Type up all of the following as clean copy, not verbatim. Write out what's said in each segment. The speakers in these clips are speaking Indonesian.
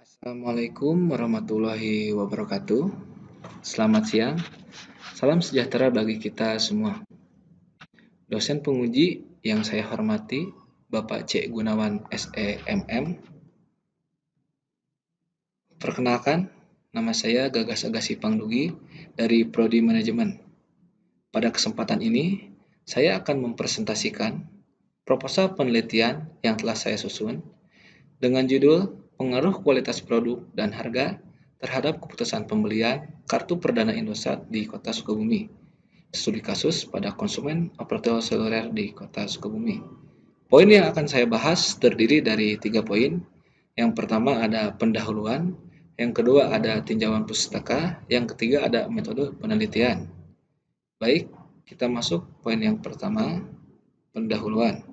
Assalamualaikum warahmatullahi wabarakatuh. Selamat siang, salam sejahtera bagi kita semua. Dosen penguji yang saya hormati, Bapak C. Gunawan SEMM. Perkenalkan, nama saya Gagas Agasi Pangdugi dari Prodi Manajemen. Pada kesempatan ini, saya akan mempresentasikan proposal penelitian yang telah saya susun dengan judul Pengaruh Kualitas Produk dan Harga terhadap keputusan pembelian kartu perdana Indosat di Kota Sukabumi. Studi kasus pada konsumen operator seluler di Kota Sukabumi. Poin yang akan saya bahas terdiri dari 3 poin. Yang pertama ada pendahuluan, yang kedua ada tinjauan pustaka, yang ketiga ada metode penelitian. Baik, kita masuk poin yang pertama, pendahuluan.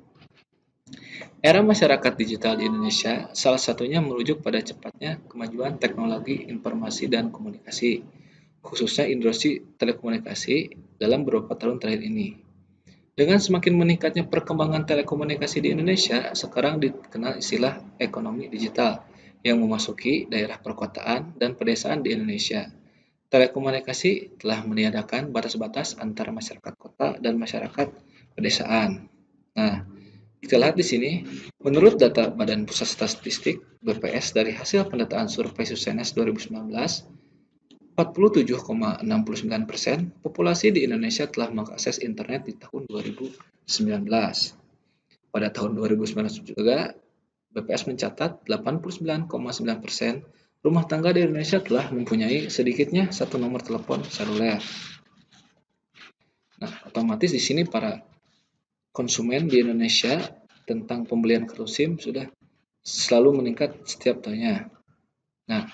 Era masyarakat digital di Indonesia salah satunya merujuk pada cepatnya kemajuan teknologi informasi dan komunikasi, khususnya industri telekomunikasi dalam beberapa tahun terakhir ini. Dengan semakin meningkatnya perkembangan telekomunikasi di Indonesia, sekarang dikenal istilah ekonomi digital yang memasuki daerah perkotaan dan pedesaan di Indonesia. Telekomunikasi telah meniadakan batas-batas antara masyarakat kota dan masyarakat pedesaan. Nah, kita lihat di sini, menurut data Badan Pusat Statistik (BPS) dari hasil pendataan survei Susenes 2019, 47,69% populasi di Indonesia telah mengakses internet di tahun 2019. Pada tahun 2019 juga, BPS mencatat 89,9% rumah tangga di Indonesia telah mempunyai sedikitnya satu nomor telepon seluler. Nah, otomatis di sini para konsumen di Indonesia tentang pembelian kartu SIM sudah selalu meningkat setiap tahunnya. Nah,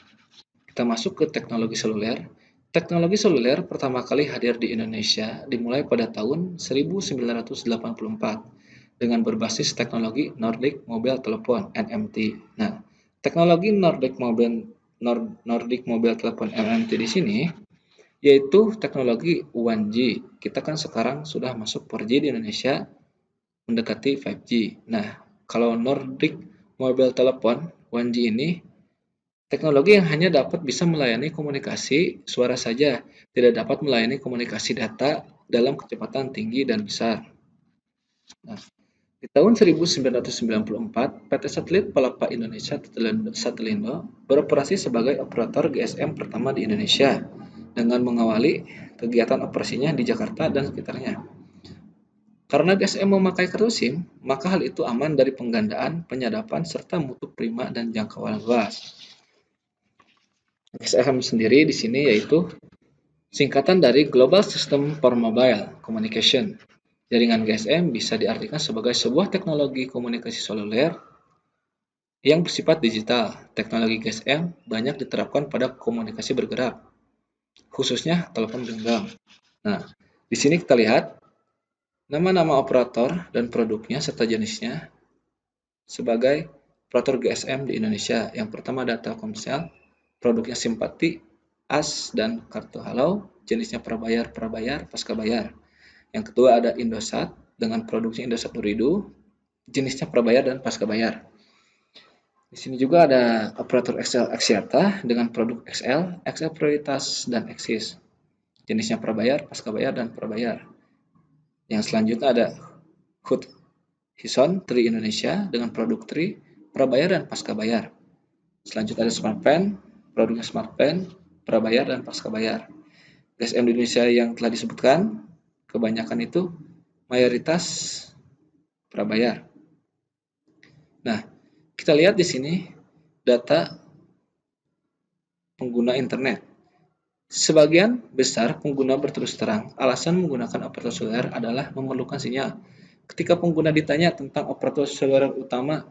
kita masuk ke teknologi seluler. Teknologi seluler pertama kali hadir di Indonesia dimulai pada tahun 1984 dengan berbasis teknologi Nordic Mobile Telephone (NMT). Nah, teknologi Nordic Mobile Telephone (NMT) di sini yaitu teknologi 1G. Kita kan sekarang sudah masuk 4G di Indonesia, mendekati 5G. Nah, kalau Nordic Mobile Telephone 1G ini teknologi yang hanya dapat bisa melayani komunikasi suara saja, tidak dapat melayani komunikasi data dalam kecepatan tinggi dan besar. Nah, di tahun 1994, PT Satelit Palapa Indonesia Satelindo beroperasi sebagai operator GSM pertama di Indonesia dengan mengawali kegiatan operasinya di Jakarta dan sekitarnya. Karena GSM memakai kartu SIM, maka hal itu aman dari penggandaan, penyadapan, serta mutu prima dan jangkauan luas. GSM sendiri di sini yaitu singkatan dari Global System for Mobile Communication. Jaringan GSM bisa diartikan sebagai sebuah teknologi komunikasi seluler yang bersifat digital. Teknologi GSM banyak diterapkan pada komunikasi bergerak, khususnya telepon genggam. Nah, di sini kita lihat nama-nama operator dan produknya serta jenisnya sebagai operator GSM di Indonesia. Yang pertama ada Telkomsel, produknya Simpati, AS, dan Kartu Halo, jenisnya prabayar, pasca bayar. Yang kedua ada Indosat dengan produksi Indosat Nuridu, jenisnya prabayar dan pasca bayar. Di sini juga ada operator XL Axiata dengan produk XL Prioritas, dan Axis. Jenisnya prabayar, pasca bayar, dan prabayar. Yang selanjutnya ada HUT Hison Tri Indonesia dengan produk Tri, prabayar, dan pasca bayar. Selanjutnya ada Smartpen, produknya Smartpen, prabayar, dan pasca bayar. GSM di Indonesia yang telah disebutkan, kebanyakan itu mayoritas prabayar. Nah, kita lihat di sini data pengguna internet. Sebagian besar pengguna berterus terang, alasan menggunakan operator seluler adalah memerlukan sinyal. Ketika pengguna ditanya tentang operator seluler utama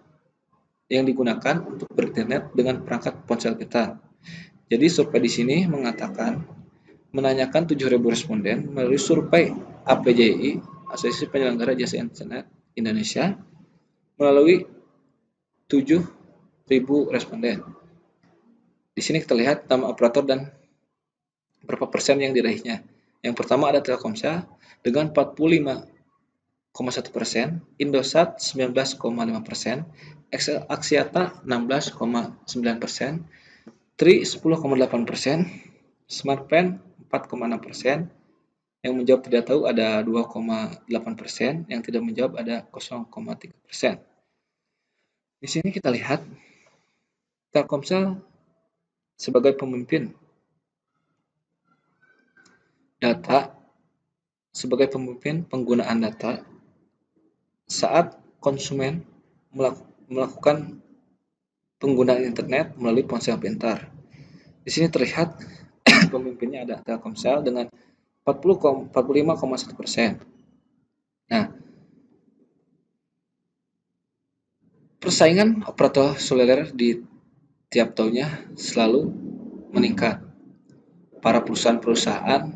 yang digunakan untuk berinternet dengan perangkat ponsel kita. Jadi survei di sini menanyakan 7.000 responden melalui survei APJI, Asosiasi Penyelenggara Jasa Internet Indonesia, melalui 7.000 responden. Di sini kita lihat nama operator dan berapa persen yang diraihnya. Yang pertama ada Telkomsel dengan 45,9%, 16,1%, Indosat 19,5%, Axiata 16,9%, Tri 10,8%, Smartpen 4,6%, yang menjawab tidak tahu ada 2,8%, yang tidak menjawab ada 0,3%. Di sini kita lihat Telkomsel sebagai pemimpin data, sebagai pemimpin penggunaan data saat konsumen melakukan penggunaan internet melalui ponsel pintar. Di sini terlihat pemimpinnya ada Telkomsel dengan 45,1%. Nah, persaingan operator seluler di tiap tahunnya selalu meningkat. Para perusahaan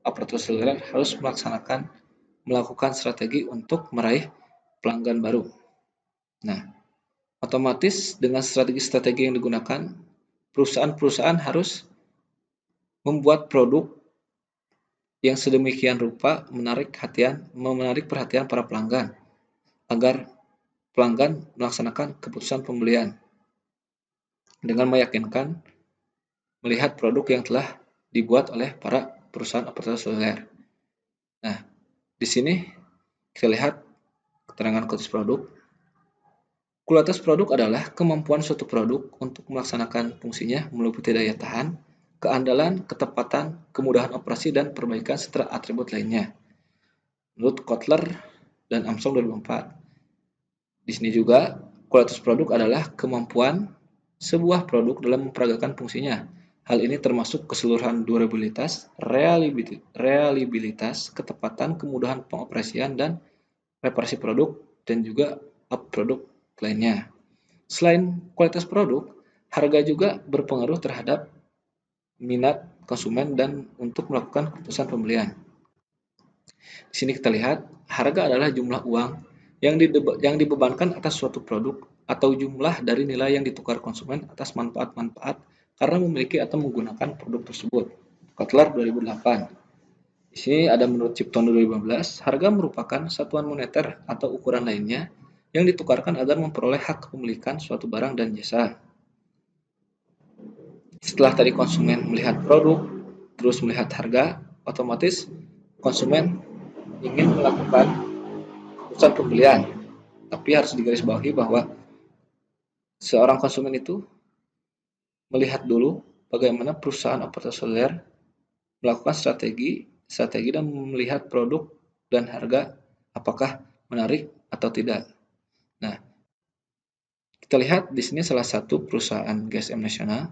operator seluler harus melakukan strategi untuk meraih pelanggan baru. Nah, otomatis dengan strategi-strategi yang digunakan, perusahaan-perusahaan harus membuat produk yang sedemikian rupa menarik perhatian para pelanggan agar pelanggan melaksanakan keputusan pembelian dengan meyakinkan melihat produk yang telah dibuat oleh para perusahaan operator seluler. Nah, di sini kita lihat keterangan kualitas produk. Kualitas produk adalah kemampuan suatu produk untuk melaksanakan fungsinya meliputi daya tahan, keandalan, ketepatan, kemudahan operasi, dan perbaikan serta atribut lainnya. Menurut Kotler dan Armstrong 2004. Di sini juga kualitas produk adalah kemampuan sebuah produk dalam memperagakan fungsinya. Hal ini termasuk keseluruhan durabilitas, reliabilitas, ketepatan, kemudahan pengoperasian, dan reparasi produk, dan juga produk lainnya. Selain kualitas produk, harga juga berpengaruh terhadap minat konsumen dan untuk melakukan keputusan pembelian. Di sini kita lihat, harga adalah jumlah uang yang dibebankan atas suatu produk atau jumlah dari nilai yang ditukar konsumen atas manfaat-manfaat karena memiliki atau menggunakan produk tersebut. Kotler 2008. Di sini ada menurut Chipton 2015, harga merupakan satuan moneter atau ukuran lainnya yang ditukarkan agar memperoleh hak kepemilikan suatu barang dan jasa. Setelah tadi konsumen melihat produk, terus melihat harga, otomatis konsumen ingin melakukan keputusan pembelian. Tapi harus digarisbawahi bahwa seorang konsumen itu melihat dulu bagaimana perusahaan operator seluler melakukan strategi dan melihat produk dan harga apakah menarik atau tidak. Nah, kita lihat di sini salah satu perusahaan GSM nasional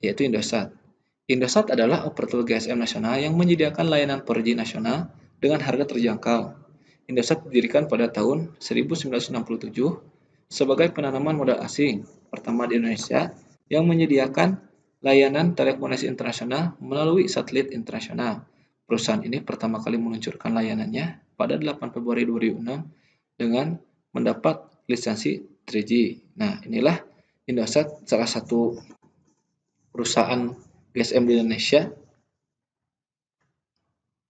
yaitu Indosat. Indosat adalah operator GSM nasional yang menyediakan layanan 4G nasional dengan harga terjangkau. Indosat didirikan pada tahun 1967 sebagai penanaman modal asing pertama di Indonesia yang menyediakan layanan telekomunikasi internasional melalui satelit internasional. Perusahaan ini pertama kali meluncurkan layanannya pada 8 Februari 2006 dengan mendapat lisensi 3G. Nah, inilah Indosat, salah satu perusahaan GSM di Indonesia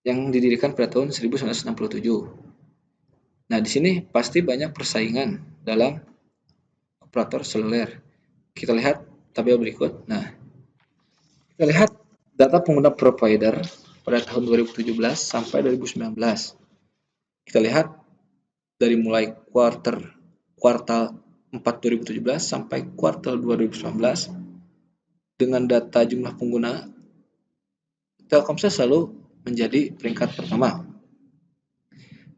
yang didirikan pada tahun 1967. Nah, di sini pasti banyak persaingan dalam operator seluler. Kita lihat tabel berikut. Nah, kita lihat data pengguna provider pada tahun 2017 sampai 2019. Kita lihat dari mulai kuartal 4 2017 sampai kuartal 2019 dengan data jumlah pengguna, Telkomsel selalu menjadi peringkat pertama.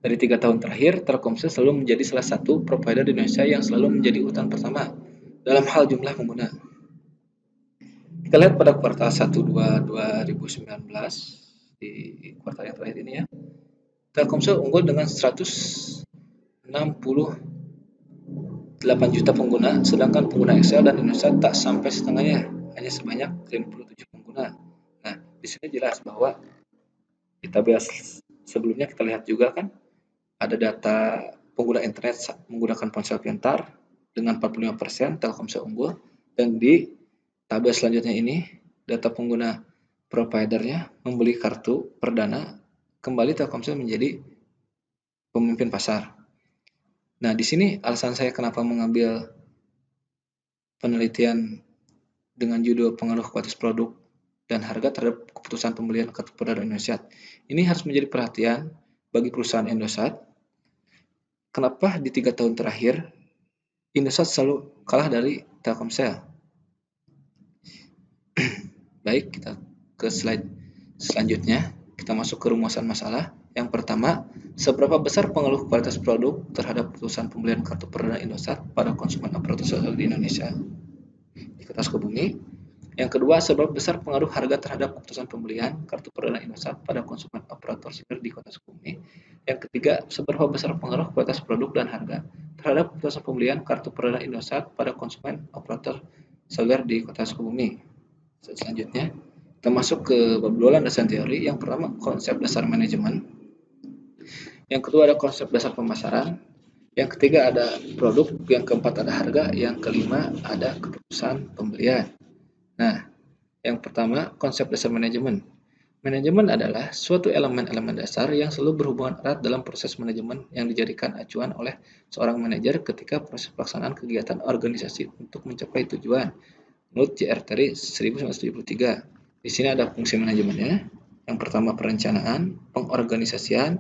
Dari 3 tahun terakhir, Telkomsel selalu menjadi salah satu provider di Indonesia yang selalu menjadi urutan pertama dalam hal jumlah pengguna. Kita lihat pada kuartal 1-2 2019, di kuartal yang terakhir ini ya, Telkomsel unggul dengan 168 juta pengguna, sedangkan pengguna Excel dan Indosat tak sampai setengahnya, hanya sebanyak 57 pengguna. Nah, di sini jelas bahwa di tabel sebelumnya kita lihat juga kan, ada data pengguna internet menggunakan ponsel pintar dengan 45% Telkomsel unggul, dan di tabel selanjutnya ini data pengguna providernya membeli kartu perdana, kembali Telkomsel menjadi pemimpin pasar. Nah, di sini alasan saya kenapa mengambil penelitian dengan judul pengaruh kualitas produk dan harga terhadap keputusan pembelian kartu perdana Indosat. Ini harus menjadi perhatian bagi perusahaan Indosat. Kenapa di 3 tahun terakhir Indosat selalu kalah dari Telkomsel? Baik, kita ke slide selanjutnya. Kita masuk ke rumusan masalah. Yang pertama, seberapa besar pengaruh kualitas produk terhadap keputusan pembelian kartu perdana Indosat pada konsumen operator seluler di Indonesia di Kota Sukabumi? Yang kedua, seberapa besar pengaruh harga terhadap keputusan pembelian kartu perdana Indosat pada konsumen operator seluler di Kota Sukabumi? Yang ketiga, seberapa besar pengaruh kualitas produk dan harga terhadap keputusan pembelian kartu perdana Indosat pada konsumen operator seluler di Kota Sukabumi? Selanjutnya, kita masuk ke bab 2 landasan teori. Yang pertama, konsep dasar manajemen. Yang kedua ada konsep dasar pemasaran. Yang ketiga ada produk. Yang keempat ada harga. Yang kelima ada keputusan pembelian. Nah, yang pertama, konsep dasar manajemen. Manajemen adalah suatu elemen-elemen dasar yang selalu berhubungan erat dalam proses manajemen yang dijadikan acuan oleh seorang manajer ketika proses pelaksanaan kegiatan organisasi untuk mencapai tujuan. Menurut J.R. Terry 1973. Di sini ada fungsi manajemennya. Yang pertama perencanaan, pengorganisasian,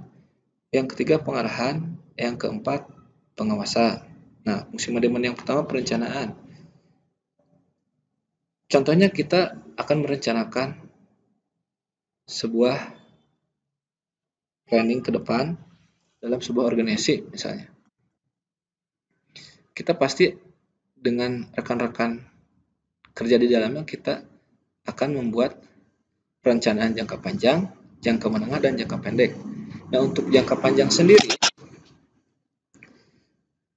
yang ketiga pengarahan, yang keempat pengawasan. Nah, fungsi manajemen yang pertama perencanaan. Contohnya kita akan merencanakan sebuah planning ke depan dalam sebuah organisasi misalnya. Kita pasti dengan rekan-rekan kerja di dalamnya kita akan membuat perencanaan jangka panjang, jangka menengah, dan jangka pendek. Nah, untuk jangka panjang sendiri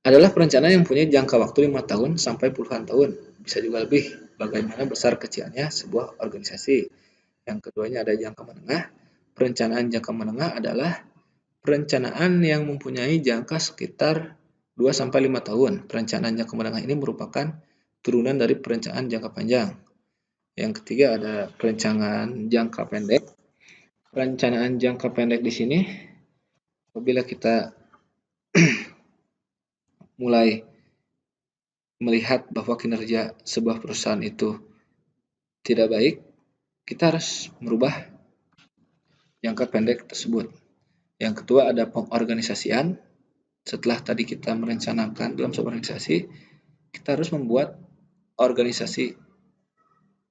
adalah perencanaan yang punya jangka waktu 5 tahun sampai puluhan tahun, bisa juga lebih, bagaimana besar kecilnya sebuah organisasi. Yang keduanya ada jangka menengah. Perencanaan jangka menengah adalah perencanaan yang mempunyai jangka sekitar 2 sampai 5 tahun. Perencanaan jangka menengah ini merupakan turunan dari perencanaan jangka panjang. Yang ketiga ada perencanaan jangka pendek. Perencanaan jangka pendek di sini apabila kita mulai melihat bahwa kinerja sebuah perusahaan itu tidak baik, kita harus merubah jangka pendek tersebut. Yang kedua ada pengorganisasian. Setelah tadi kita merencanakan dalam sebuah organisasi, kita harus membuat organisasi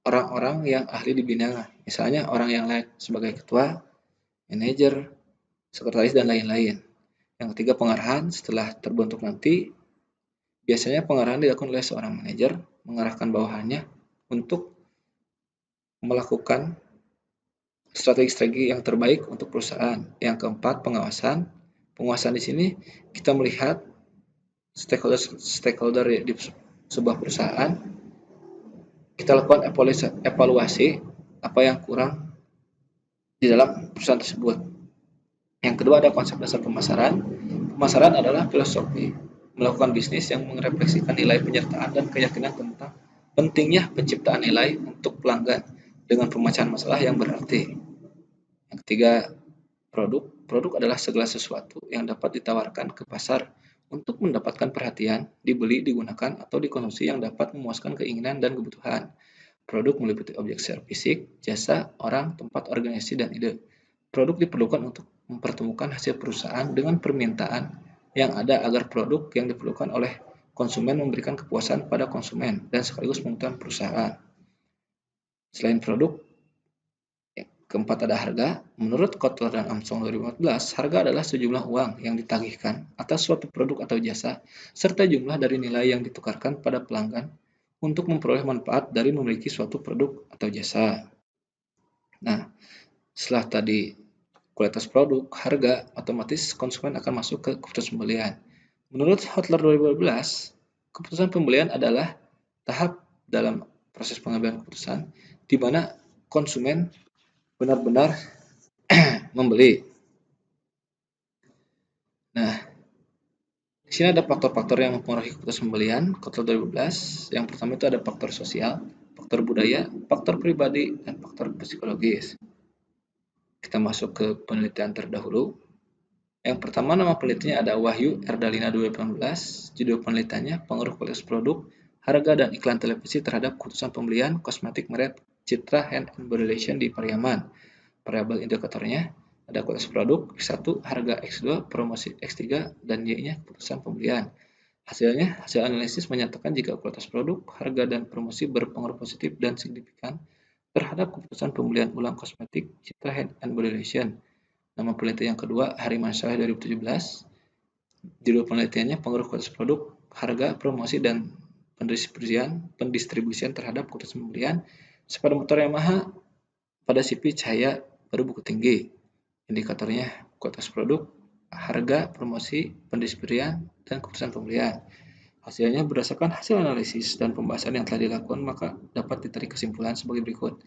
orang-orang yang ahli di bidangnya. Misalnya orang yang lain sebagai ketua, manajer, sekretaris, dan lain-lain. Yang ketiga pengarahan. Setelah terbentuk nanti, biasanya pengarahan dilakukan oleh seorang manajer, mengarahkan bawahannya untuk melakukan strategi-strategi yang terbaik untuk perusahaan. Yang keempat, pengawasan. Pengawasan di sini kita melihat stakeholder di sebuah perusahaan. Kita lakukan evaluasi apa yang kurang di dalam perusahaan tersebut. Yang kedua ada konsep dasar pemasaran. Pemasaran adalah filosofi melakukan bisnis yang merefleksikan nilai penyertaan dan keyakinan tentang pentingnya penciptaan nilai untuk pelanggan dengan pemecahan masalah yang berarti. Yang ketiga, produk. Produk adalah segala sesuatu yang dapat ditawarkan ke pasar untuk mendapatkan perhatian, dibeli, digunakan, atau dikonsumsi yang dapat memuaskan keinginan dan kebutuhan. Produk meliputi objek secara fisik, jasa, orang, tempat, organisasi, dan ide. Produk diperlukan untuk mempertemukan hasil perusahaan dengan permintaan yang ada agar produk yang diperlukan oleh konsumen memberikan kepuasan pada konsumen dan sekaligus menguntungkan perusahaan. Selain produk, keempat ada harga. Menurut Kotler dan Armstrong 2014, harga adalah sejumlah uang yang ditagihkan atas suatu produk atau jasa, serta jumlah dari nilai yang ditukarkan pada pelanggan untuk memperoleh manfaat dari memiliki suatu produk atau jasa. Nah, setelah tadi kualitas produk, harga, otomatis konsumen akan masuk ke keputusan pembelian. Menurut Kotler 2012, keputusan pembelian adalah tahap dalam proses pengambilan keputusan di mana konsumen benar-benar membeli. Nah, di sini ada faktor-faktor yang mempengaruhi keputusan pembelian. Kotler 2012, yang pertama itu ada faktor sosial, faktor budaya, faktor pribadi, dan faktor psikologis. Kita masuk ke penelitian terdahulu. Yang pertama, nama penelitinya ada Wahyu Erdalina 2018. Judul penelitiannya Pengaruh Kualitas Produk, Harga dan Iklan Televisi Terhadap Keputusan Pembelian Kosmetik Merek Citra Hand and Body Lotion di Pariaman. Variabel indikatornya ada kualitas produk, X1, harga, X2, promosi, X3, dan Y-nya keputusan pembelian. Hasil analisis menyatakan jika kualitas produk, harga, dan promosi berpengaruh positif dan signifikan terhadap keputusan pembelian ulang kosmetik Citra Hand and Body Lotion. Nama penelitian yang kedua, Hariman Saleh 2017. Judul penelitiannya Pengaruh Kualitas Produk, Harga, Promosi, dan pendistribusian terhadap keputusan pembelian sepeda motor Yamaha pada CV cahaya baru buku tinggi. Indikatornya kualitas produk, harga, promosi, pendistribusian, dan keputusan pembelian. Hasilnya berdasarkan hasil analisis dan pembahasan yang telah dilakukan, maka dapat ditarik kesimpulan sebagai berikut.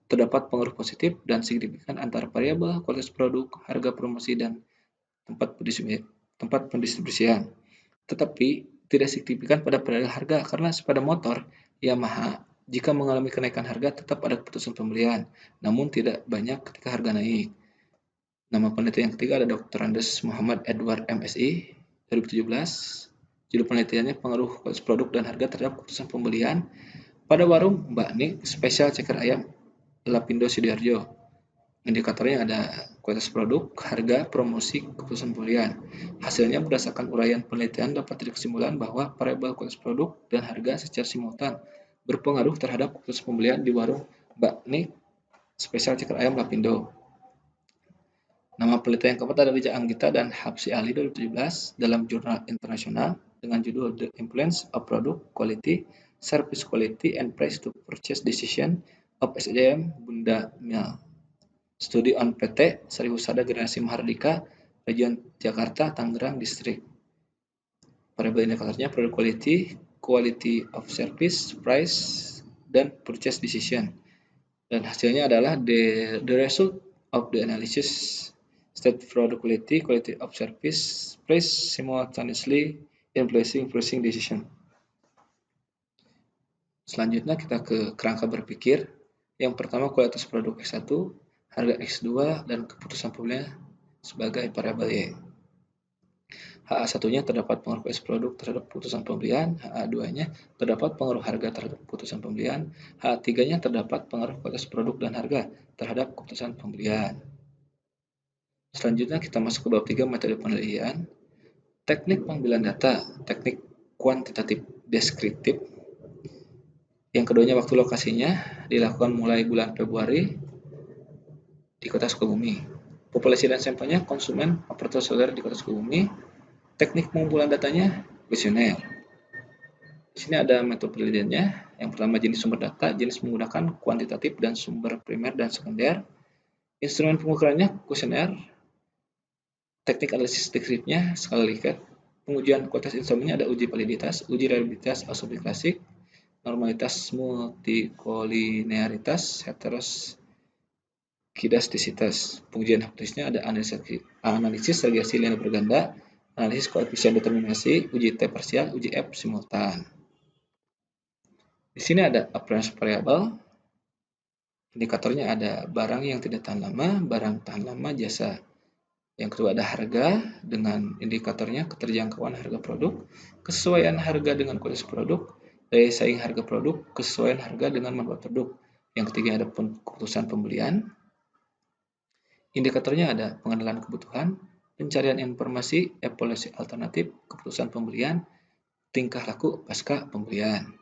Terdapat pengaruh positif dan signifikan antara variabel kualitas produk, harga, promosi, dan tempat pendistribusian. Tetapi tidak signifikan pada variabel harga karena sepeda motor Yamaha jika mengalami kenaikan harga tetap ada keputusan pembelian, namun tidak banyak ketika harga naik. Nama penelitian yang ketiga ada Dr. Andes Muhammad Edward MSI 2017. Judul penelitiannya Pengaruh Kualitas Produk dan Harga Terhadap Keputusan Pembelian pada Warung Mbak Nik Spesial Ceker Ayam Lapindo Sidoarjo. Indikatornya ada kualitas produk, harga, promosi, keputusan pembelian. Hasilnya berdasarkan uraian penelitian dapat dikesimpulan bahwa variabel kualitas produk dan harga secara simultan berpengaruh terhadap keputusan pembelian di warung Mbak Nik Spesial Ceker Ayam Lapindo. Nama penelitian yang keempat ada Rija Anggita dan Hapsi Ali 2017 dalam jurnal internasional dengan judul The Influence of Product Quality, Service Quality, and Price to Purchase Decision of SDM Bunda Mill. Studi on PT Sari Husada Generasi Mahardika, Region Jakarta, Tangerang, Distrik. Variabel indikatornya product quality, quality of service, price, dan purchase decision. Dan hasilnya adalah the result of the analysis state product quality, quality of service, price simultaneously influencing pricing decision. Selanjutnya kita ke kerangka berpikir. Yang pertama kualitas produk X1, harga X2, dan keputusan pembelian sebagai variabel Y. HA1-nya terdapat pengaruh kualitas produk terhadap keputusan pembelian, HA2-nya terdapat pengaruh harga terhadap keputusan pembelian, HA3-nya terdapat pengaruh kualitas produk dan harga terhadap keputusan pembelian. Selanjutnya kita masuk ke bab 3 metode penelitian. Teknik pengambilan data, teknik kuantitatif deskriptif. Yang keduanya waktu lokasinya dilakukan mulai bulan Februari di kota Sukabumi. Populasi dan sampelnya konsumen operator seluler di kota Sukabumi. Teknik pengumpulan datanya kuesioner. Di sini ada metode penelitiannya. Yang pertama jenis sumber data, jenis menggunakan kuantitatif dan sumber primer dan sekunder. Instrumen pengukurannya kuesioner. Teknik analisis deskriptifnya skala Likert. Pengujian kualitas instrumennya ada uji validitas, uji reliabilitas asumsi klasik, normalitas multikolinearitas, heteroskidastisitas. Pengujian hipotesisnya ada analisis regresi linear berganda, analisis koefisien determinasi, uji T parsial, uji F simultan. Di sini ada appearance variable. Indikatornya ada barang yang tidak tahan lama, barang tahan lama, jasa. Yang kedua ada harga dengan indikatornya keterjangkauan harga produk, kesesuaian harga dengan kualitas produk, daya saing harga produk, kesesuaian harga dengan manfaat produk. Yang ketiga ada keputusan pembelian. Indikatornya ada pengenalan kebutuhan, pencarian informasi, evaluasi alternatif, keputusan pembelian, tingkah laku pasca pembelian.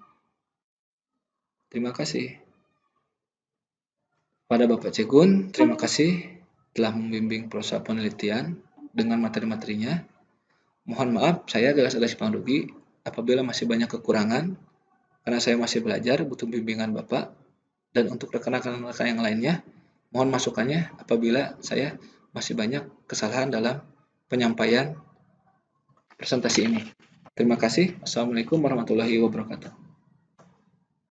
Terima kasih. Pada Bapak Cegun, terima kasih telah membimbing proses penelitian dengan materi-materinya. Mohon maaf, saya Gagas Pangdugi apabila masih banyak kekurangan, karena saya masih belajar, butuh bimbingan Bapak. Dan untuk rekan-rekan yang lainnya, mohon masukannya apabila saya masih banyak kesalahan dalam penyampaian presentasi ini. Terima kasih. Assalamualaikum warahmatullahi wabarakatuh.